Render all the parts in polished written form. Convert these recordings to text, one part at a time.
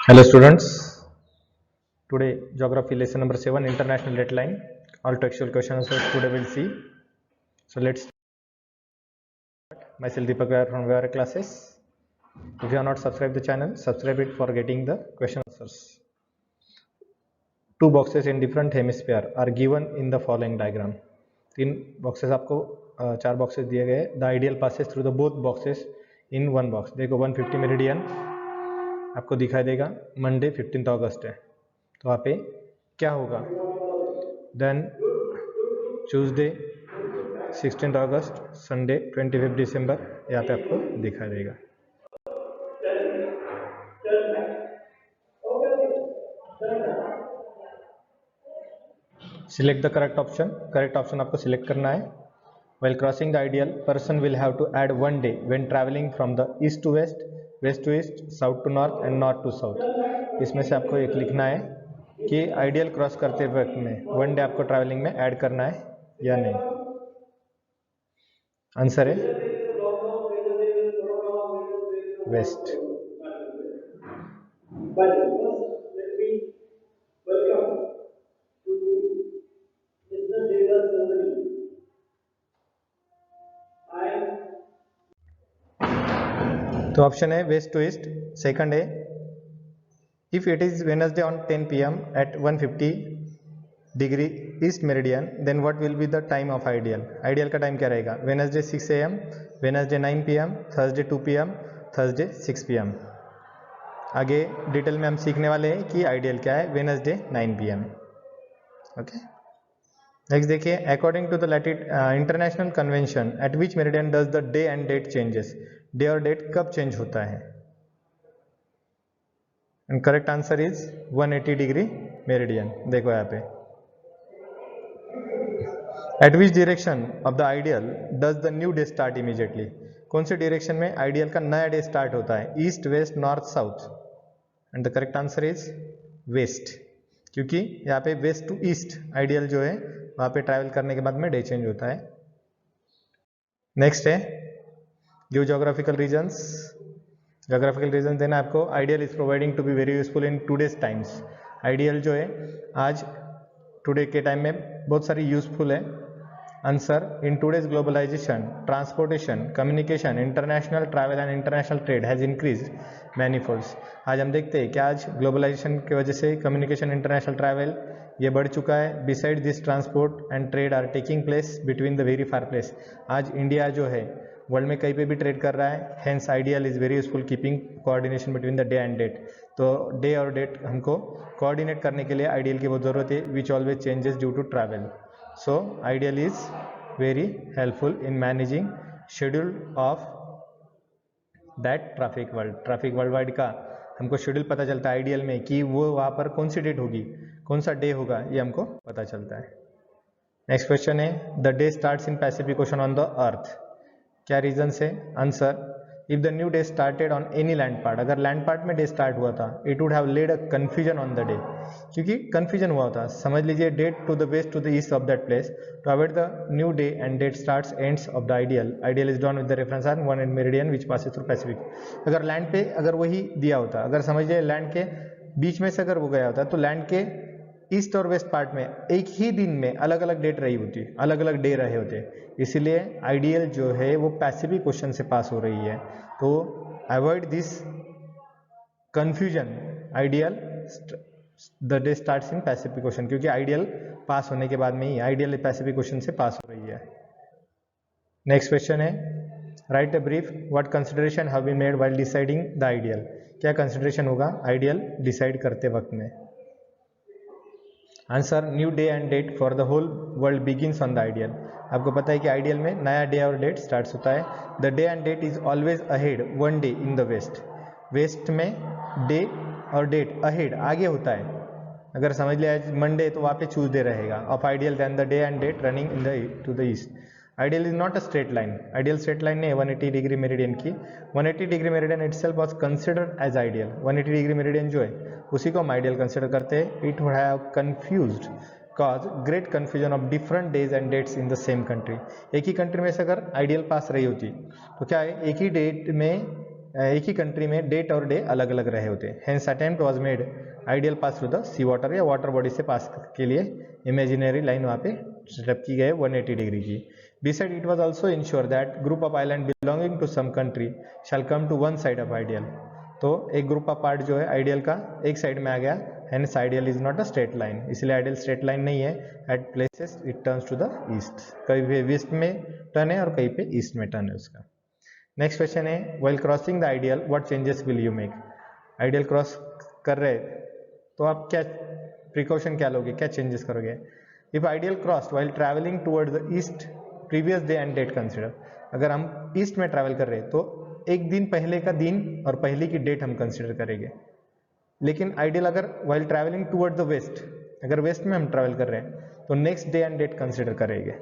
Hello students, today geography lesson number 7 international deadline, all textual questions today we'll see. So let's start. Myself Deepak Vyar from Vyar classes. If you are not subscribed the channel, subscribe it for getting the question answers. Two boxes in different hemisphere are given in the following diagram. तीन boxes आपको चार boxes दिए गए. The ideal passes through the both boxes in one box. देखो 150 meridian आपको दिखाई देगा. Monday 15 अगस्त है, तो वहाँ पे क्या होगा. देन ट्यूसडे 16 अगस्त, संडे 25 दिसंबर यहाँ पे आपको दिखाई देगा. Select the correct option. Correct option आपको सिलेक्ट करना है. While crossing the ideal, person will have to add one day when traveling from the east to west, west to east, south to north and north to south. इसमें से आपको एक लिखना है कि आइडियल क्रॉस करते वक्त में वन डे आपको ट्रैवलिंग में ऐड करना है या नहीं. आंसर है वेस्ट. तो ऑप्शन है वेस्ट टू ईस्ट. सेकंड है if it is Wednesday on 10 PM at 150 degree east meridian, then what will be the time of IDL. IDL का टाइम क्या रहेगा. Wednesday 6 AM, Wednesday 9 PM, Thursday 2 PM, Thursday 6 PM. आगे detail में हम सीखने वाले हैं कि आइडियल क्या है. Wednesday 9 PM. ओके. नेक्स्ट देखिए, according to the international convention at which meridian does the day and date changes. Day और डेट कब चेंज होता है. And correct answer is 180 degree meridian. देखो यहाँ पे at which direction of the IDL does the new day start immediately. कौन से direction में आइडियल का नया डे स्टार्ट होता है. East, west, north, south. And the correct answer is west, क्योंकि यहाँ पे वेस्ट टू ईस्ट आइडियल जो है वहाँ पे ट्रैवल करने के बाद में डे चेंज होता है. नेक्स्ट है give geographical reasons. Geographical reason देना आपको. IDL is providing to be very useful in today's times. IDL जो है आज टुडे के टाइम में बहुत सारी यूजफुल है. Answer in today's globalisation, transportation, communication, international travel and international trade has increase manifolds. आज हम देखते हैं कि आज ग्लोबलाइजेशन की वजह से कम्युनिकेशन, इंटरनेशनल ट्रैवल ये बढ़ चुका है. Beside this transport and trade are taking place between the very far place. आज इंडिया जो है वर्ल्ड में कहीं पे भी ट्रेड कर रहा है. Hence IDL is very useful keeping coordination between the day and date. तो डे और डेट हमको कोऑर्डिनेट करने के लिए आइडियल की बहुत ज़रूरत है, which always changes due to travel. So IDL is very helpful in managing schedule of that traffic world. Traffic world wide का हमको शेड्यूल पता चलता है आइडियल में कि वो वहाँ पर कौन सी डेट होगी, कौन सा डे होगा, ये हमको पता चलता है. नेक्स्ट क्वेश्चन है the day starts in Pacific Ocean on the earth. क्या रीजन है. Answer if the new day started on any land part. अगर लैंड पार्ट में डे स्टार्ट हुआ था it would have led a confusion on the day, क्योंकि confusion हुआ था. समझ लीजिए date to the west to the east of that place. To avoid the new day and date starts ends of the ideal. Ideal is drawn with the reference on one and meridian which passes through Pacific. अगर land पे अगर वही दिया होता, अगर समझ लीजिए land के बीच में से अगर वो गया होता, तो लैंड के ईस्ट और वेस्ट पार्ट में एक ही दिन में अलग अलग डेट रही होती, अलग अलग डे रहे होते. इसीलिए आइडियल जो है वो पैसिफिक ओशन से पास हो रही है. तो avoid this confusion, ideal the day starts in Pacific ocean, क्योंकि आइडियल पास होने के बाद में ही आइडियल पैसिफिक ओशन से पास हो रही है. नेक्स्ट क्वेश्चन है write a brief what consideration have been made while deciding the IDL. क्या कंसिडरेशन होगा आइडियल डिसाइड करते वक्त में. Answer new day and date for the whole world begins on the IDL. आपको पता है कि आइडियल में नया डे और डेट स्टार्ट होता है. The day and date is always ahead one day in the west. West में डे और डेट अहेड आगे होता है. अगर समझ लिया मंडे तो वहाँ पे ट्यूसडे रहेगा of IDL then the day and date running in the to the east. IDL is not a straight line. IDL straight line नहीं है 180 डिग्री मेरिडियन की. 180 degree meridian itself was considered as IDL. 180 degree meridian जो है उसी को हम IDL consider करते हैं. It would have confused cause great confusion of different days and dates in the same country. एक ही कंट्री में से अगर आइडियल पास रही होती तो क्या है एक ही डेट में एक ही कंट्री में डेट और डे अलग अलग रहे होते हैं। Hence attempt was made IDL pass through the sea water या वाटर बॉडी से पास के लिए इमेजिनरी लाइन वहाँ पे सेटअप की गई 180 डिग्री की। Beside it was also ensure that group of island belonging to some country shall come to one side of IDL. तो एक ग्रुप ऑफ पार्ट जो है आइडियल का एक साइड में आ गया, hence IDL is not a straight line, इसलिए आइडियल स्ट्रेट लाइन नहीं है। At places it turns to the east, कहीं पे वेस्ट में टर्न है और कहीं पे ईस्ट में टर्न है उसका। नेक्स्ट क्वेश्चन है while crossing the ideal what changes will you make. Ideal cross कर रहे तो आप क्या प्रिकॉशन क्या लोगे, क्या चेंजेस करोगे। If IDL crossed while travelling towards the east previous day and date consider. अगर हम ईस्ट में ट्रैवल कर रहे हैं तो एक दिन पहले का दिन और पहले की डेट हम कंसिडर करेंगे। लेकिन आइडियल अगर while travelling toward the west, अगर वेस्ट में हम ट्रैवल कर रहे हैं तो next day and date consider करेंगे।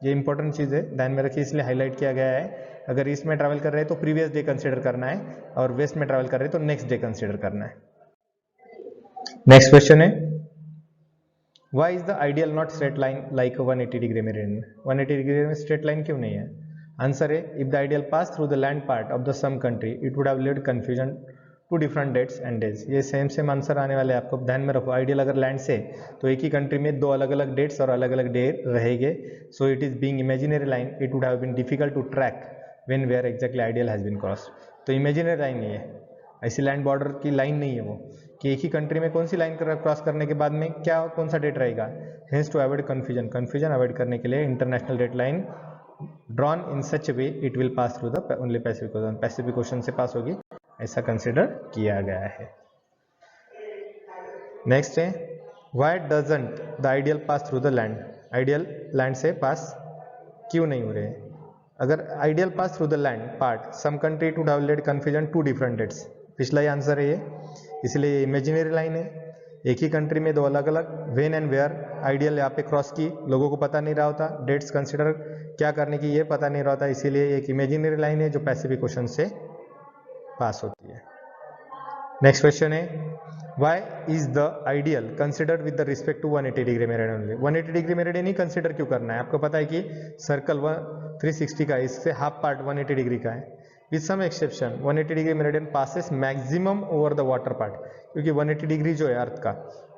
ये इंपॉर्टेंट चीज़ है, ध्यान में रखिए, इसलिए हाईलाइट किया गया है। अगर ईस्ट में ट्रैवल कर रहे हैं तो प्रीवियस डे कंसिडर करना है और वेस्ट में ट्रैवल कर रहे हैं तो नेक्स्ट डे कंसिडर करना है। नेक्स्ट क्वेश्चन है why is the IDL not straight line like 180 degree meridian. 180 degree में स्ट्रेट लाइन क्यों नहीं है। आंसर है if the IDL pass through the land part of the some country it would have led confusion to different dates and days. ये same answer आने वाले हैं, आपको ध्यान में रखो। आइडियल अगर लैंड से तो एक ही कंट्री में दो अलग अलग डेट्स और अलग अलग डे रहेंगे, so it is being imaginary line it would have been difficult to track when where exactly IDL has been crossed. तो इमेजिनरी लाइन नहीं है, ऐसी लैंड बॉर्डर की लाइन नहीं है वो कि एक ही कंट्री में कौन सी लाइन क्रॉस करने के बाद में क्या कौन सा डेट रहेगा। Hence to avoid confusion avoid करने के लिए International Date Line drawn in such way it will pass through the only Pacific Ocean, Pacific Ocean से पास होगी, ऐसा कंसिडर किया गया है। नेक्स्ट है why doesn't the IDL pass through the land. IDL land से पास क्यों नहीं हो रहे। अगर IDL pass through the land part some country to have led confusion to different dates, पिछला ही आंसर है ये, इसलिए इमेजिनरी लाइन है। एक ही कंट्री में दो अलग अलग व्हेन एंड वेयर आइडियल यहाँ पे क्रॉस की, लोगों को पता नहीं रहा होता, डेट्स कंसिडर क्या करने की ये पता नहीं रहा होता, इसीलिए एक इमेजिनरी लाइन है जो पैसिफिक ओशन से पास होती है। नेक्स्ट क्वेश्चन है why is the IDL considered with the respect to 180 degree meridian. 180 degree meridian ही कंसिडर क्यों करना है, आपको पता है कि सर्कल 360 का इससे हाफ पार्ट 180 डिग्री का है। With some exception 180 degree meridian passes maximum over the water part, क्योंकि 180 डिग्री जो है अर्थ का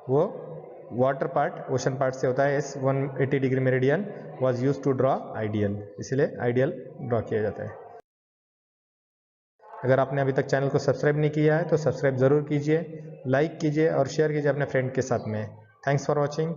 वो वाटर पार्ट ओशन पार्ट से होता है। इस 180 degree meridian was used to draw IDL, इसलिए आइडियल ड्रॉ किया जाता है। अगर आपने अभी तक चैनल को सब्सक्राइब नहीं किया है तो सब्सक्राइब जरूर कीजिए, लाइक कीजिए और शेयर कीजिए अपने फ्रेंड के साथ में। Thanks for watching.